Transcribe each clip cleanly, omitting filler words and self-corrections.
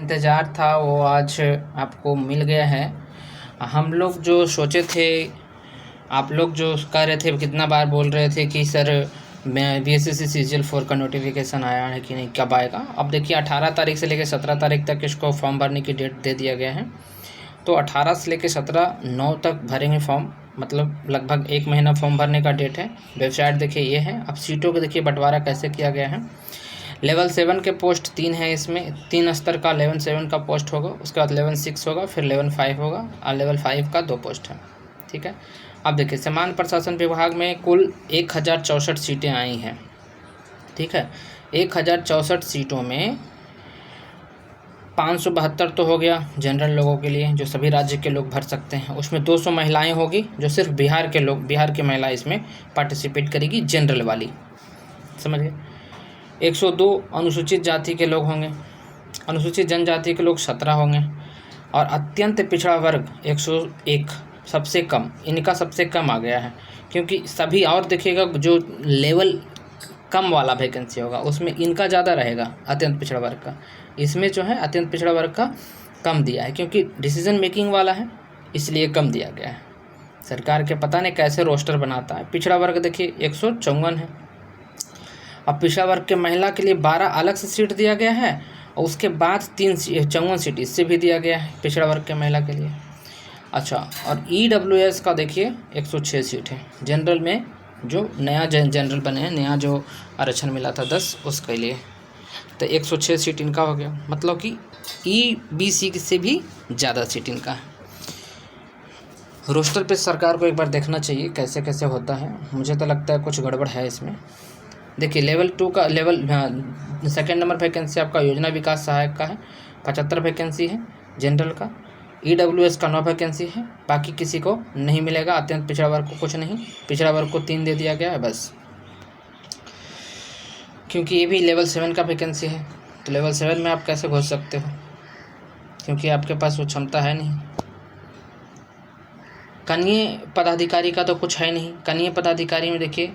इंतज़ार था वो आज आपको मिल गया है। हम लोग जो सोचे थे, आप लोग जो कह रहे थे, कितना बार बोल रहे थे कि सर मैं बीएसएससी सीजीएल 4 का नोटिफिकेशन आया है कि नहीं, कब आएगा। अब देखिए 18 तारीख से लेकर 17 तारीख तक इसको फॉर्म भरने की डेट दे दिया गया है। तो 18 से लेकर 17 9 तक भरेंगे फॉर्म, मतलब लगभग 1 महीना फॉर्म भरने का डेट है। वेबसाइट देखिए ये है। अब सीटों को देखिए बंटवारा कैसे किया गया है। लेवल 7 के पोस्ट 3 है, इसमें 3 स्तर का लेवल 7 का पोस्ट होगा, उसके बाद लेवल 6 होगा, फिर लेवल 5 होगा और लेवल 5 का 2 पोस्ट है। ठीक है। अब देखिए सामान्य प्रशासन विभाग में कुल 1064 सीटें आई हैं। ठीक है। 1064 सीटों में 572 तो हो गया जनरल लोगों के लिए, जो सभी राज्य के लोग भर सकते हैं। उसमें 200 महिलाएं होगी, जो सिर्फ बिहार के लोग, बिहार की महिला इसमें पार्टिसिपेट करेगी, जनरल वाली, समझ गए। 102 अनुसूचित जाति के लोग होंगे, अनुसूचित जनजाति के लोग 17 होंगे, और अत्यंत पिछड़ा वर्ग 101 सबसे कम, इनका सबसे कम आ गया है। क्योंकि सभी, और देखिएगा जो लेवल कम वाला वैकेंसी होगा उसमें इनका ज़्यादा रहेगा, अत्यंत पिछड़ा वर्ग का। इसमें जो है अत्यंत पिछड़ा वर्ग का कम दिया है, क्योंकि डिसीजन मेकिंग वाला है इसलिए कम दिया गया है। सरकार के पता नहीं कैसे रोस्टर बनाता है। पिछड़ा वर्ग देखिए 154 है। अब पिछड़ा वर्ग के महिला के लिए 12 अलग से सीट दिया गया है, और उसके बाद 54 सीट इससे भी दिया गया है पिछड़ा वर्ग के महिला के लिए। अच्छा, और EWS का देखिए 106 सीट है। जनरल में जो नया जनरल बने हैं, नया जो आरक्षण मिला था 10, उसके लिए तो 106 सीट इनका हो गया। मतलब कि EBC से भी ज़्यादा सीट इनका है। रोस्टर पे सरकार को एक बार देखना चाहिए कैसे कैसे होता है। मुझे तो लगता है कुछ गड़बड़ है इसमें। देखिए लेवल 2 का, लेवल सेकेंड नंबर वैकेंसी आपका योजना विकास सहायक का है, 75 वैकेंसी है जनरल का। EWS का 9 वैकेंसी है, बाकी किसी को नहीं मिलेगा। अत्यंत पिछड़ा वर्ग को कुछ नहीं, पिछड़ा वर्ग को 3 दे दिया गया है बस, क्योंकि ये भी लेवल 7 का वैकेंसी है। तो लेवल 7 में आप कैसे घुस सकते हो, क्योंकि आपके पास वो क्षमता है नहीं। कनीय पदाधिकारी का तो कुछ है नहीं। कनीय पदाधिकारी में देखिए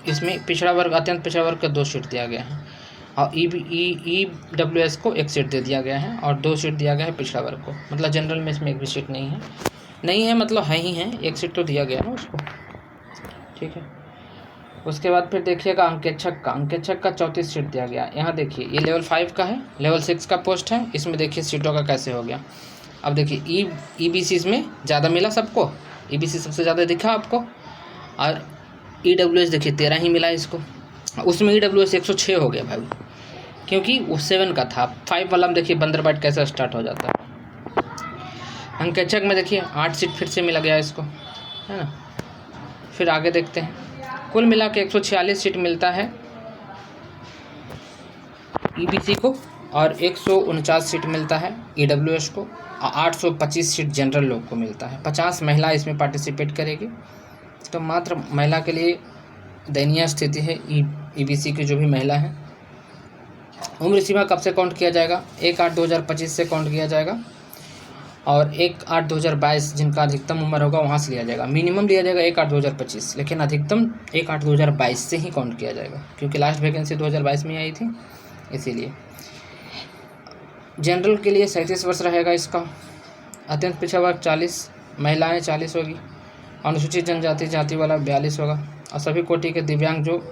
इसमें पिछड़ा वर्ग, अत्यंत पिछड़ा वर्ग को 2 सीट दिया गया है, और EWS को 1 सीट दे दिया गया है, और 2 सीट दिया गया है पिछड़ा वर्ग को। मतलब जनरल में इसमें 1 भी सीट नहीं है, मतलब है ही है, 1 सीट तो दिया गया है उसको। ठीक है। उसके बाद फिर देखिएगा अंकेक्षक का 34 सीट दिया गया। यहाँ देखिए ये लेवल 5 का है, लेवल 6 का पोस्ट है। इसमें देखिए सीटों का कैसे हो गया। अब देखिए EBC इसमें ज़्यादा मिला सबको, EBC सबसे ज़्यादा दिखा आपको, और EWS देखिए 13 ही मिला इसको। उसमें EWS 106 हो गया भाई, क्योंकि वो 7 का था। 5 वाला में देखिए बंदरबाट कैसे स्टार्ट हो जाता है। अंकेक्षक में देखिए 8 सीट फिर से मिला गया इसको, है ना। फिर आगे देखते हैं, कुल मिला के 146 सीट मिलता है EBC को, और 149 सीट मिलता है EWS को, और 825 सीट जनरल लोग को मिलता है। 50 महिला इसमें पार्टिसिपेट करेगी। तो मात्र महिला के लिए दयनीय स्थिति है EBC की जो भी महिला है। उम्र सीमा कब से काउंट किया जाएगा? 1/8/2025 से काउंट किया जाएगा, और 1/8/2022 जिनका अधिकतम उम्र होगा वहाँ से लिया जाएगा। मिनिमम लिया जाएगा 1/8/2025, लेकिन अधिकतम 1/8/2022 से ही काउंट किया जाएगा, क्योंकि लास्ट वैकेंसी 2022 में आई थी, इसीलिए। जनरल के लिए 37 वर्ष रहेगा इसका। अत्यंत पिछड़ा वर्ग 40, महिलाएँ 40 होगी, अनुसूचित जनजाति जाति वाला 42 होगा, और सभी कोटि के दिव्यांग जो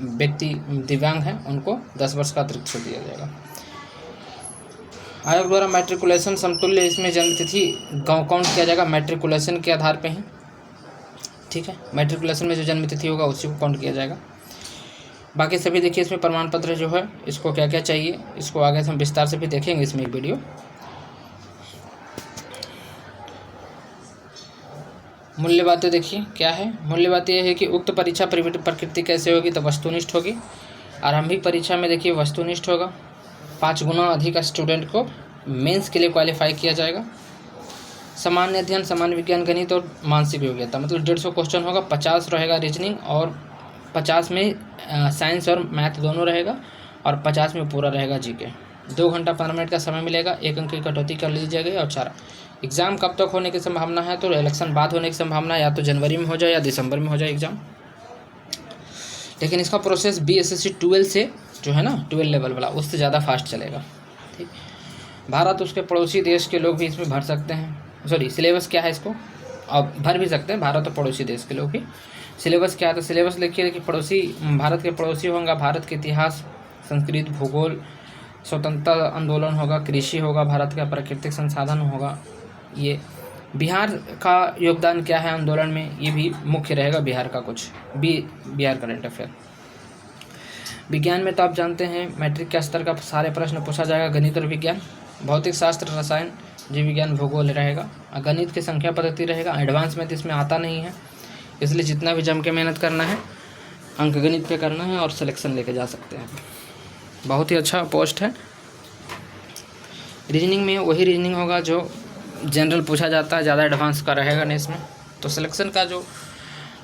व्यक्ति दिव्यांग हैं उनको 10 वर्ष का अतिरिक्त दिया जाएगा। आयोग द्वारा मैट्रिकुलेशन समतुल्य इसमें जन्मतिथि काउंट किया जाएगा मैट्रिकुलेशन के आधार पे ही। ठीक है। मैट्रिकुलेशन में जो जन्मतिथि होगा उसी को काउंट किया जाएगा। बाकी सभी देखिए इसमें प्रमाण पत्र जो है, इसको क्या क्या चाहिए, इसको आगे हम विस्तार से भी देखेंगे इसमें एक वीडियो। मूल्य बातें देखिए क्या है। मूल्य बात यह है कि उक्त परीक्षा प्रकृति कैसे होगी, तो वस्तुनिष्ठ होगी। आरंभिक परीक्षा में देखिए वस्तुनिष्ठ होगा। 5 गुना अधिक स्टूडेंट को मेंस के लिए क्वालिफाई किया जाएगा। सामान्य अध्ययन, सामान्य विज्ञान, गणित और मानसिक योग्यता, मतलब 150 क्वेश्चन होगा। 50 रहेगा रीजनिंग, और 50 में साइंस और मैथ दोनों रहेगा, और 50 में पूरा रहेगा जीके। 2 घंटा 15 मिनट का समय मिलेगा। 1 अंक की कटौती कर ली जाएगी। और 4 एग्ज़ाम कब तक होने की संभावना है, तो इलेक्शन बाद होने की संभावना है, या तो जनवरी में हो जाए या दिसंबर में हो जाए एग्ज़ाम। लेकिन इसका प्रोसेस BSSC 12 से जो है ना, 12 लेवल वाला, उससे ज़्यादा फास्ट चलेगा। ठीक। भारत उसके पड़ोसी देश के लोग भी इसमें भर सकते हैं। सॉरी, सिलेबस क्या है इसको, अब भर भी सकते हैं, भारत और पड़ोसी देश के लोग भी। सिलेबस क्या है, तो सिलेबस लिखिए कि पड़ोसी भारत के पड़ोसी होंगे, भारत के इतिहास, संस्कृत, भूगोल, स्वतंत्रता आंदोलन होगा, कृषि होगा, भारत का प्राकृतिक संसाधन होगा। ये बिहार का योगदान क्या है आंदोलन में, ये भी मुख्य रहेगा बिहार का कुछ बिहार करंट अफेयर। विज्ञान में तो आप जानते हैं मैट्रिक के स्तर का सारे प्रश्न पूछा जाएगा, गणित और विज्ञान, भौतिक शास्त्र, रसायन, जीव विज्ञान, भूगोल रहेगा। गणित की संख्या पद्धति रहेगा। एडवांस में तो इसमें आता नहीं है, इसलिए जितना भी जम के मेहनत करना है अंक गणित पे करना है और सिलेक्शन लेके जा सकते हैं। बहुत ही अच्छा पोस्ट है। रीजनिंग में वही रीजनिंग होगा जो जनरल पूछा जाता है, ज़्यादा एडवांस का रहेगा नहीं इसमें। तो सिलेक्शन का जो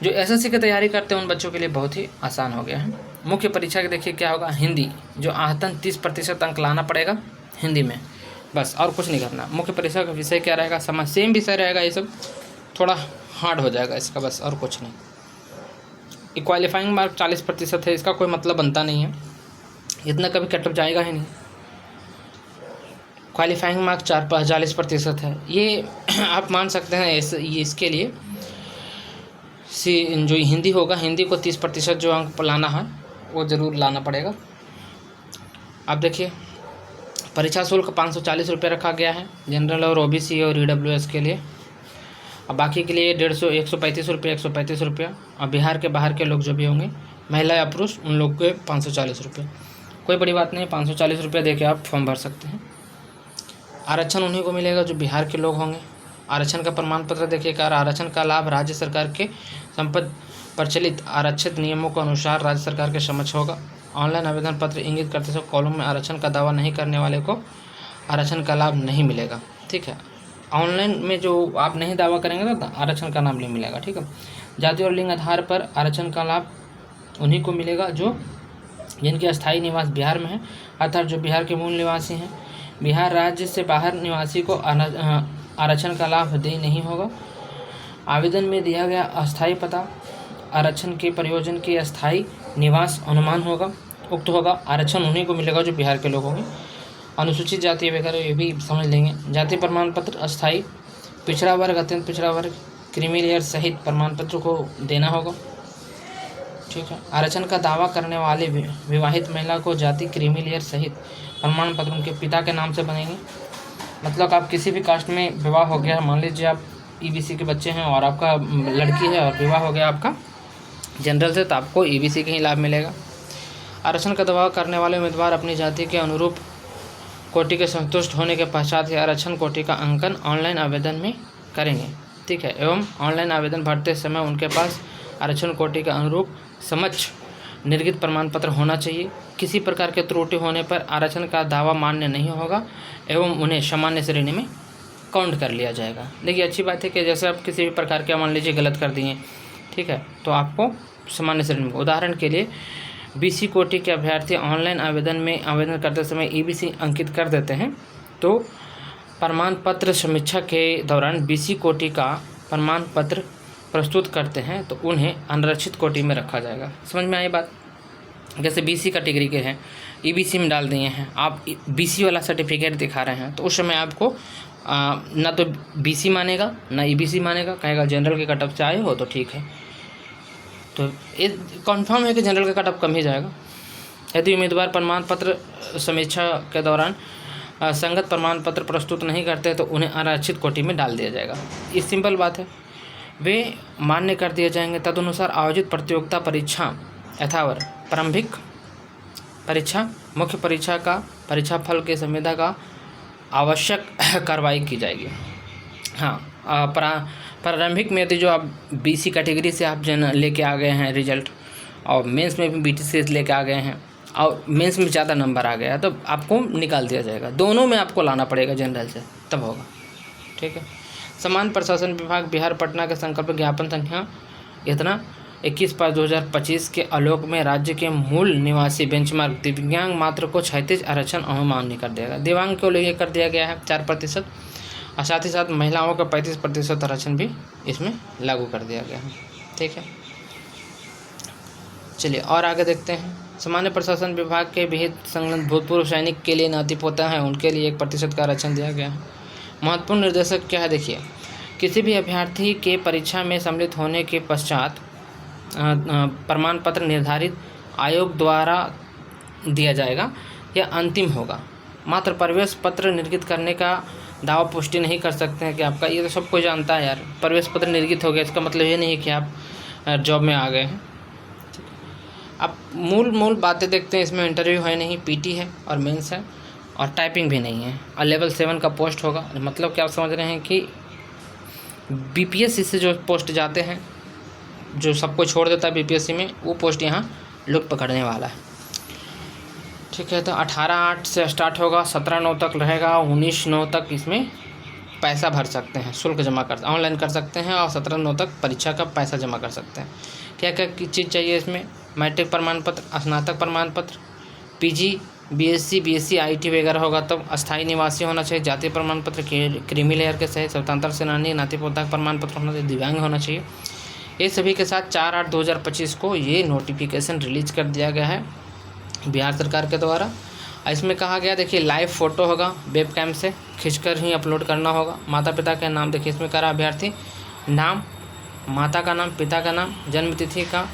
एसएससी की तैयारी करते हैं उन बच्चों के लिए बहुत ही आसान हो गया है। मुख्य परीक्षा के देखिए क्या होगा, हिंदी, जो आहतन 30% अंक लाना पड़ेगा हिंदी में, बस और कुछ नहीं करना। मुख्य परीक्षा का विषय क्या रहेगा, समझ सेम विषय रहेगा, ये सब थोड़ा हार्ड हो जाएगा इसका, बस और कुछ नहीं। क्वालिफाइंग मार्क 40% है, इसका कोई मतलब बनता नहीं है, इतना कभी कट ऑफ जाएगा ही नहीं। क्वालिफाइंग मार्क 40% है, ये आप मान सकते हैं। ये इसके लिए जो हिंदी होगा, हिंदी को 30% जो अंक लाना है वो ज़रूर लाना पड़ेगा। अब देखिए परीक्षा शुल्क 540 रुपये रखा गया है जनरल और ओबीसी और ईडब्ल्यूएस के लिए। अब बाकी के लिए 135 रुपये, 135 रुपया। और बिहार के बाहर के लोग जो भी होंगे, महिला या पुरुष, उन लोग के 540 रुपये। कोई बड़ी बात नहीं, 540 रुपये दे के आप फॉर्म भर सकते हैं। आरक्षण उन्हीं को मिलेगा जो बिहार के लोग होंगे। आरक्षण का प्रमाण पत्र देखिएगा। आरक्षण का लाभ राज्य सरकार के संपद प्रचलित आरक्षित नियमों के अनुसार राज्य सरकार के समक्ष होगा। ऑनलाइन आवेदन पत्र इंगित करते समय कॉलम में आरक्षण का दावा नहीं करने वाले को आरक्षण का लाभ नहीं मिलेगा। ठीक है, ऑनलाइन में जो आप नहीं दावा करेंगे तो आरक्षण का नाम नहीं मिलेगा। ठीक है, जाति और लिंग आधार पर आरक्षण का लाभ उन्हीं को मिलेगा जो जिनके अस्थायी निवास बिहार में है, अर्थात जो बिहार के मूल निवासी हैं। बिहार राज्य से बाहर निवासी को आरक्षण का लाभ देय नहीं होगा। आवेदन में दिया गया अस्थायी पता आरक्षण के प्रयोजन के अस्थायी निवास अनुमान होगा, उक्त होगा। आरक्षण उन्हीं को मिलेगा जो बिहार के लोग होंगे। अनुसूचित जाति वगैरह ये भी समझ लेंगे। जाति प्रमाण पत्र अस्थायी, पिछड़ा वर्ग, अत्यंत पिछड़ा वर्ग, क्रीमी लेयर सहित प्रमाण पत्र को देना होगा। ठीक है, आरक्षण का दावा करने वाले विवाहित महिला को जाति क्रीमी लेयर सहित प्रमाण पत्र उनके पिता के नाम से बनेंगे। मतलब आप किसी भी कास्ट में विवाह हो गया, मान लीजिए आप ईबीसी के बच्चे हैं और आपका लड़की है और विवाह हो गया आपका जनरल से, तो आपको ईबीसी का ही लाभ मिलेगा। आरक्षण का दावा करने वाले उम्मीदवार अपनी जाति के अनुरूप कोटि के संतुष्ट होने के पश्चात ही आरक्षण कोटि का अंकन ऑनलाइन आवेदन में करेंगे। ठीक है, एवं ऑनलाइन आवेदन भरते समय उनके पास आरक्षण कोटि के अनुरूप समक्ष निर्गत प्रमाण पत्र होना चाहिए। किसी प्रकार के त्रुटि होने पर आरक्षण का दावा मान्य नहीं होगा एवं उन्हें सामान्य श्रेणी में काउंट कर लिया जाएगा। देखिए अच्छी बात है कि जैसे आप किसी भी प्रकार के मान लीजिए गलत कर दिए, ठीक है, तो आपको सामान्य श्रेणी में। उदाहरण के लिए बीसी कोटि के अभ्यर्थी ऑनलाइन आवेदन में आवेदन करते समय ईबीसी अंकित कर देते हैं, तो प्रमाण पत्र समीक्षा के दौरान बीसी कोटि का प्रमाण पत्र प्रस्तुत करते हैं तो उन्हें अनारक्षित कोटि में रखा जाएगा। समझ में आई बात? जैसे बीसी कैटेगरी के हैं, ईबीसी में डाल दिए हैं, आप बीसी वाला सर्टिफिकेट दिखा रहे हैं, तो उस समय आपको ना तो बीसी मानेगा ना ईबीसी मानेगा, कहेगा जनरल के कटअप से आए हो तो ठीक है। तो ये कन्फर्म है कि जनरल का कटअप कम ही जाएगा। यदि उम्मीदवार प्रमाण पत्र समीक्षा के दौरान संगत प्रमाण पत्र प्रस्तुत नहीं करते तो उन्हें अनारक्षित कोटि में डाल दिया जाएगा। ये सिंपल बात है, वे मान्य कर दिए जाएंगे। तदनुसार आयोजित प्रतियोगिता परीक्षा यथावत प्रारंभिक परीक्षा मुख्य परीक्षा का परीक्षा फल के संविदा का आवश्यक कार्रवाई की जाएगी। हाँ, प्रारंभिक में यदि जो आप बीसी कैटेगरी से आप लेके आ गए हैं रिजल्ट और मेंस में भी बीटी से लेके आ गए हैं और मेंस में ज़्यादा नंबर आ गया तो आपको निकाल दिया जाएगा। दोनों में आपको लाना पड़ेगा जनरल से, तब होगा। ठीक है, समान प्रशासन विभाग बिहार पटना के संकल्प ज्ञापन संख्या इतना 21/2025 के आलोक में राज्य के मूल निवासी बेंचमार्क दिव्यांग मात्र को 36 आरक्षण अनुमान्य कर दिया गया। दिव्यांग को लिए कर दिया गया है 4% और साथ ही साथ महिलाओं का 35% आरक्षण भी इसमें लागू कर दिया गया है। ठीक है, चलिए और आगे देखते हैं। सामान्य प्रशासन विभाग के विहित संलग्न भूतपूर्व सैनिक के लिए नातीपोता हैं, उनके लिए 1% का आरक्षण दिया गया है। महत्वपूर्ण निर्देशक क्या है देखिए, किसी भी अभ्यर्थी के परीक्षा में सम्मिलित होने के पश्चात प्रमाण पत्र निर्धारित आयोग द्वारा दिया जाएगा, यह अंतिम होगा। मात्र प्रवेश पत्र निर्गत करने का दावा पुष्टि नहीं कर सकते हैं कि आपका, ये तो सब कोई जानता है यार, प्रवेश पत्र निर्गत हो गया इसका मतलब ये नहीं है कि आप जॉब में आ गए हैं। अब मूल बातें देखते हैं। इसमें इंटरव्यू है नहीं, पीटी है और मेंस है और टाइपिंग भी नहीं है और लेवल 7 का पोस्ट होगा। मतलब क्या आप समझ रहे हैं कि बीपीएससी से जो पोस्ट जाते हैं, जो सबको छोड़ देता है बीपीएससी में, वो पोस्ट यहाँ लोग पकड़ने वाला है। ठीक है, तो 18/8 से स्टार्ट होगा, 17/9 तक रहेगा, 19/9 तक इसमें पैसा भर सकते हैं, शुल्क जमा कर ऑनलाइन कर सकते हैं और 17/9 तक परीक्षा का पैसा जमा कर सकते हैं। क्या क्या चीज़ चाहिए इसमें? मैट्रिक प्रमाण पत्र, स्नातक प्रमाण पत्र, पीजी, बीएससी आईटी वगैरह होगा तब अस्थायी निवासी होना चाहिए, जातीय प्रमाण पत्र, क्रीमी लेयर के सहित स्वतंत्र सेनानी, नातीपोता का प्रमाण पत्र होना चाहिए, दिव्यांग होना चाहिए। ये सभी के साथ 4/8/2025 को ये नोटिफिकेशन रिलीज कर दिया गया है बिहार सरकार के द्वारा। इसमें कहा गया देखिए, लाइव फ़ोटो होगा, वेब कैम से खींचकर ही अपलोड करना होगा। माता पिता का नाम देखिए, इसमें करा अभ्यर्थी नाम, माता का नाम, पिता का नाम, जन्म तिथि का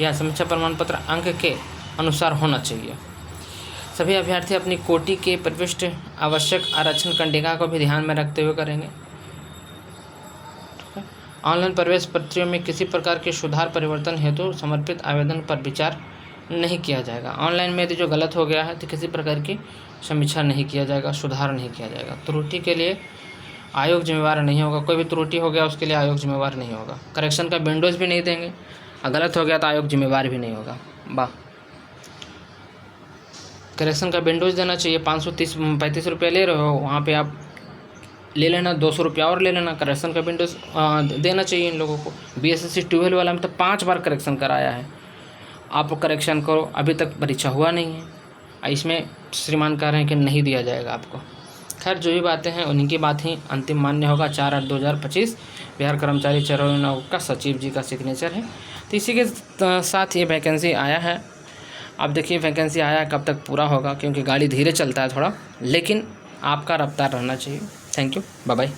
या समीक्षा प्रमाण पत्र अंक के अनुसार होना चाहिए। सभी अभ्यर्थी अपनी कोटि के प्रविष्ट आवश्यक आरक्षण कंडिका को भी ध्यान में रखते हुए करेंगे। ऑनलाइन प्रवेश पत्रों में किसी प्रकार के सुधार परिवर्तन हेतु समर्पित आवेदन पर विचार नहीं किया जाएगा। ऑनलाइन में यदि जो गलत हो गया है तो किसी प्रकार की समीक्षा नहीं किया जाएगा, सुधार नहीं किया जाएगा। त्रुटि के लिए आयोग जिम्मेवार नहीं होगा, कोई भी त्रुटि हो गया उसके लिए आयोग जिम्मेवार नहीं होगा। करेक्शन का विंडोज़ भी नहीं देंगे, गलत हो गया तो आयोग जिम्मेवार भी नहीं होगा। वाह, करेक्शन का विंडोज़ देना चाहिए। 535 रुपये ले रहे हो, वहाँ पे आप ले लेना 200 रुपया और ले लेना। करेक्शन का विंडोज़ देना चाहिए इन लोगों को। बीएसएससी 12 वाला में तो 5 बार करेक्शन कराया है, आप आप करो, अभी तक परीक्षा हुआ नहीं है। इसमें श्रीमान कह रहे हैं कि नहीं दिया जाएगा आपको। खैर, जो भी बातें हैं उन्हीं की बात ही अंतिम मान्य होगा। 4/8/2025 बिहार कर्मचारी चयन आयोग का सचिव जी का सिग्नेचर है। तो इसी के साथ ये वैकेंसी आया है। अब देखिए वैकेंसी आया कब तक पूरा होगा, क्योंकि गाड़ी धीरे चलता है थोड़ा, लेकिन आपका रफ्तार रहना चाहिए। Thank you, bye bye.